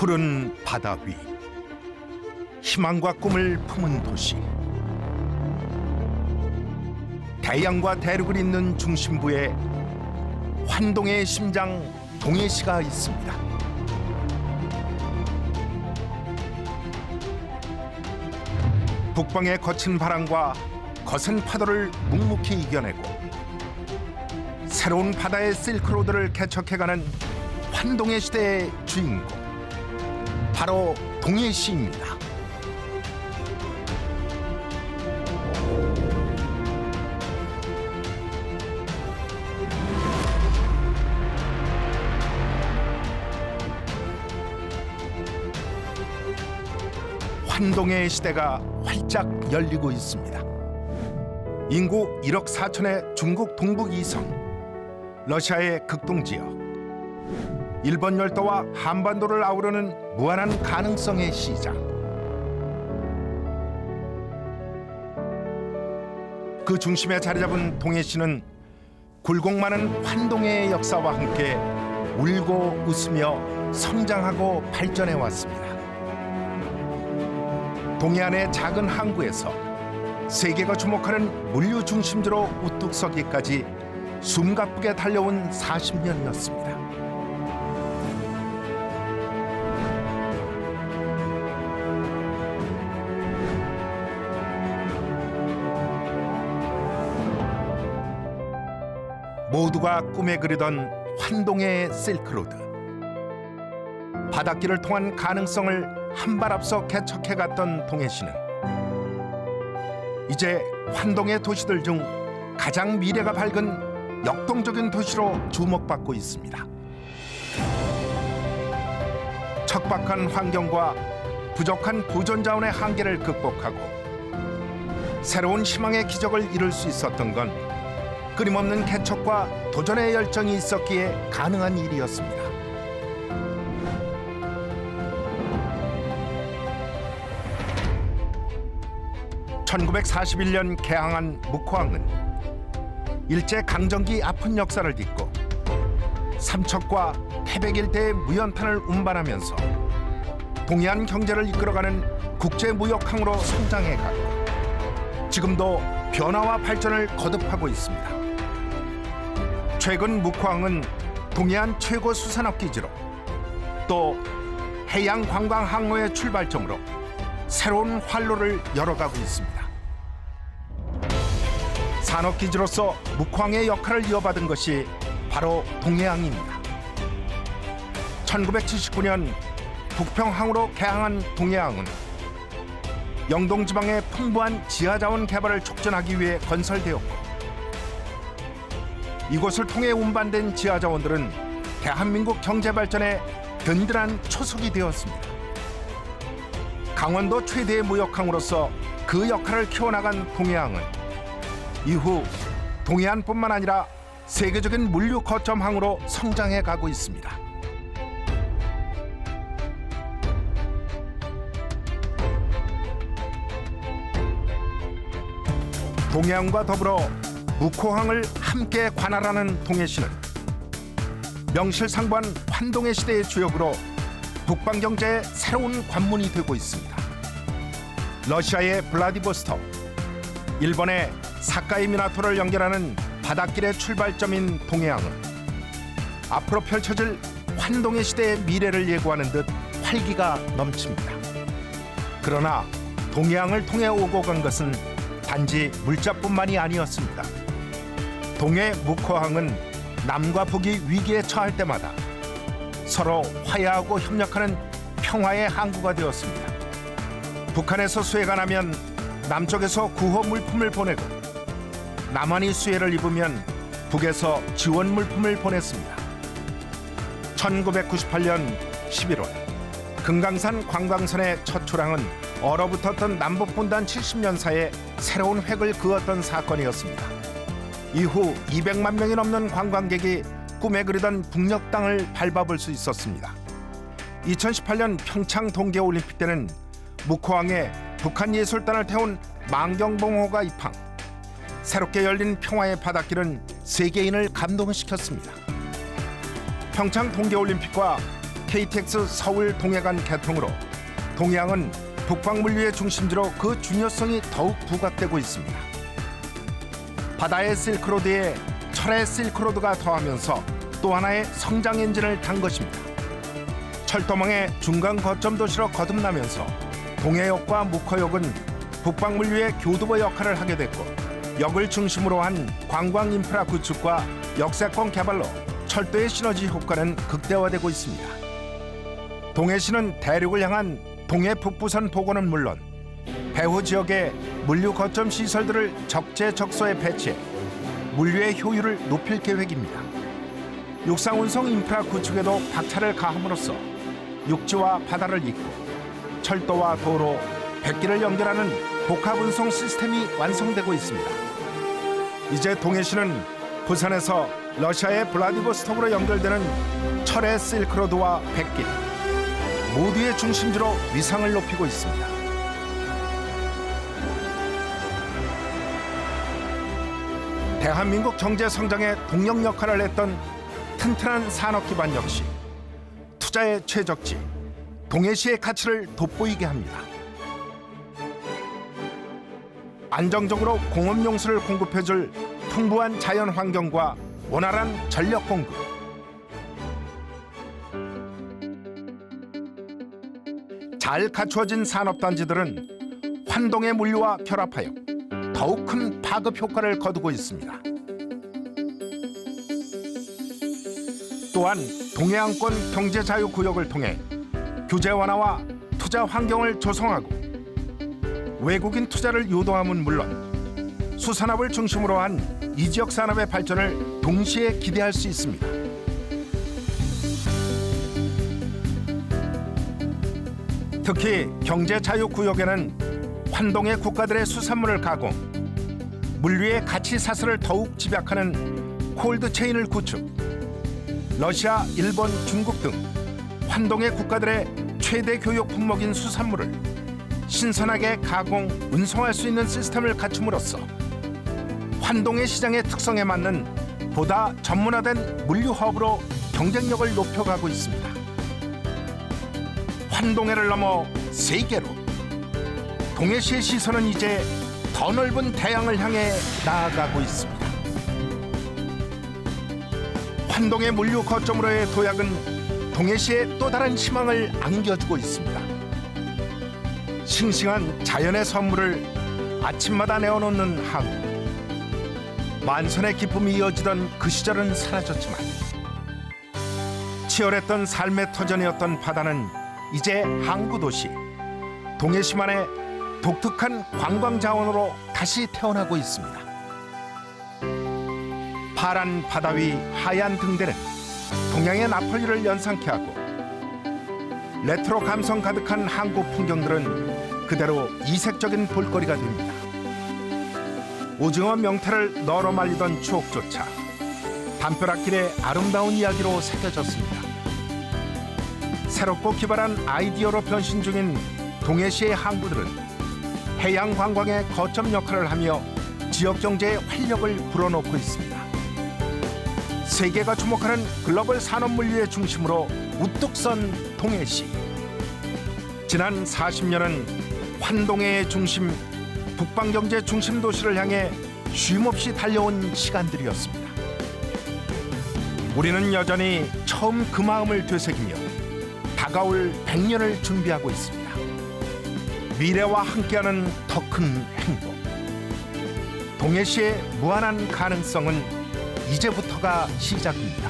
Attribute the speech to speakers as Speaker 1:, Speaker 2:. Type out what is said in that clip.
Speaker 1: 푸른 바다 위 희망과 꿈을 품은 도시. 대양과 대륙을 잇는 중심부에 환동의 심장 동해시가 있습니다. 북방의 거친 바람과 거센 파도를 묵묵히 이겨내고 새로운 바다의 실크로드를 개척해가는 환동의 시대의 주인공, 바로 동해시입니다. 환동의 시대가 활짝 열리고 있습니다. 인구 1억 4천의 중국 동북 이섬, 러시아의 극동지역, 일본 열도와 한반도를 아우르는 무한한 가능성의 시장. 그 중심에 자리 잡은 동해시는 굴곡 많은 환동의 역사와 함께 울고 웃으며 성장하고 발전해 왔습니다. 동해안의 작은 항구에서 세계가 주목하는 물류 중심지로 우뚝 서기까지 숨가쁘게 달려온 40년이었습니다. 모두가 꿈에 그리던 환동의 실크로드. 바닷길을 통한 가능성을 한 발 앞서 개척해갔던 동해시는 이제 환동의 도시들 중 가장 미래가 밝은 역동적인 도시로 주목받고 있습니다. 척박한 환경과 부족한 보존 자원의 한계를 극복하고 새로운 희망의 기적을 이룰 수 있었던 건 끊임없는 개척과 도전의 열정이 있었기에 가능한 일이었습니다. (1941년) 개항한 묵호항은 일제 강점기 아픈 역사를 딛고 삼척과 태백 일대의 무연탄을 운반하면서 동해안 경제를 이끌어가는 국제무역항으로 성장해가고 지금도 변화와 발전을 거듭하고 있습니다. 최근 묵호항은 동해안 최고 수산업 기지로 또 해양 관광 항로의 출발점으로 새로운 활로를 열어가고 있습니다. 산업기지로서 묵호항의 역할을 이어받은 것이 바로 동해항입니다. 1979년 북평항으로 개항한 동해항은 영동지방의 풍부한 지하자원 개발을 촉진하기 위해 건설되었고 이곳을 통해 운반된 지하자원들은 대한민국 경제발전에 든든한 초석이 되었습니다. 강원도 최대의 무역항으로서 그 역할을 키워나간 동해항은 이후 동해안뿐만 아니라 세계적인 물류 거점항으로 성장해 가고 있습니다. 동해항과 더불어 묵호항을 함께 관할하는 동해시는 명실상부한 환동의 시대의 주역으로 북방 경제의 새로운 관문이 되고 있습니다. 러시아의 블라디보스톡, 일본의 사카이 미나토를 연결하는 바닷길의 출발점인 동해항은 앞으로 펼쳐질 환동의 시대의 미래를 예고하는 듯 활기가 넘칩니다. 그러나 동해항을 통해 오고 간 것은 단지 물자뿐만이 아니었습니다. 동해 묵호항은 남과 북이 위기에 처할 때마다 서로 화해하고 협력하는 평화의 항구가 되었습니다. 북한에서 수해가 나면 남쪽에서 구호 물품을 보내고 남한이 수해를 입으면 북에서 지원 물품을 보냈습니다. 1998년 11월 금강산 관광선의 첫 출항은 얼어붙었던 남북분단 70년 사이에 새로운 획을 그었던 사건이었습니다. 이후 200만 명이 넘는 관광객이 꿈에 그리던 북녘 땅을 밟아볼 수 있었습니다. 2018년 평창 동계올림픽 때는 묵호항에 북한 예술단을 태운 만경봉호가 입항. 새롭게 열린 평화의 바닷길은 세계인을 감동시켰습니다. 평창 동계올림픽과 KTX 서울 동해간 개통으로 동해안은 북방물류의 중심지로 그 중요성이 더욱 부각되고 있습니다. 바다의 실크로드에 철의 실크로드가 더하면서 또 하나의 성장 엔진을 단 것입니다. 철도망의 중간 거점 도시로 거듭나면서 동해역과 묵허역은 북방물류의 교두보 역할을 하게 됐고, 역을 중심으로 한 관광 인프라 구축과 역세권 개발로 철도의 시너지 효과는 극대화되고 있습니다. 동해시는 대륙을 향한 동해 북부선 복원은 물론 배후 지역의 물류 거점 시설들을 적재적소에 배치해 물류의 효율을 높일 계획입니다. 육상 운송 인프라 구축에도 박차를 가함으로써 육지와 바다를 잇고 철도와 도로, 백기를 연결하는 복합 운송 시스템이 완성되고 있습니다. 이제 동해시는 부산에서 러시아의 블라디보스톡으로 연결되는 철의 실크로드와 백길 모두의 중심지로 위상을 높이고 있습니다. 대한민국 경제 성장의 동력 역할을 했던 튼튼한 산업 기반 역시 투자의 최적지 동해시의 가치를 돋보이게 합니다. 안정적으로 공업 용수를 공급해줄 풍부한 자연 환경과 원활한 전력 공급, 잘 갖추어진 산업단지들은 환동의 물류와 결합하여 더욱 큰 파급 효과를 거두고 있습니다. 또한 동해안권 경제자유구역을 통해 규제 완화와 투자 환경을 조성하고 외국인 투자를 유도함은 물론 수산업을 중심으로 한 이 지역 산업의 발전을 동시에 기대할 수 있습니다. 특히 경제자유구역에는 환동의 국가들의 수산물을 가공, 물류의 가치 사슬을 더욱 집약하는 콜드체인을 구축, 러시아, 일본, 중국 등 환동의 국가들의 최대 교역 품목인 수산물을 신선하게 가공, 운송할 수 있는 시스템을 갖춤으로써 환동의 시장의 특성에 맞는 보다 전문화된 물류 허브로 경쟁력을 높여가고 있습니다. 환동해를 넘어 세계로 동해시의 시선은 이제 더 넓은 대양을 향해 나아가고 있습니다. 환동의 물류 거점으로의 도약은 동해시의 또 다른 희망을 안겨주고 있습니다. 싱싱한 자연의 선물을 아침마다 내어놓는 항구. 만선의 기쁨이 이어지던 그 시절은 사라졌지만 치열했던 삶의 터전이었던 바다는 이제 항구도시 동해시만의 독특한 관광 자원으로 다시 태어나고 있습니다. 파란 바다 위 하얀 등대는 동양의 나폴리를 연상케 하고 레트로 감성 가득한 항구 풍경들은 그대로 이색적인 볼거리가 됩니다. 오징어 명태를 널어 말리던 추억조차 담벼락길의 아름다운 이야기로 새겨졌습니다. 새롭고 기발한 아이디어로 변신 중인 동해시의 항구들은 해양 관광의 거점 역할을 하며 지역 경제의 활력을 불어넣고 있습니다. 세계가 주목하는 글로벌 산업 물류의 중심으로 우뚝 선 동해시. 지난 40년은 환동해의 중심, 북방경제 중심 도시를 향해 쉼없이 달려온 시간들이었습니다. 우리는 여전히 처음 그 마음을 되새기며 다가올 100년을 준비하고 있습니다. 미래와 함께하는 더 큰 행복. 동해시의 무한한 가능성은 이제부터가 시작입니다.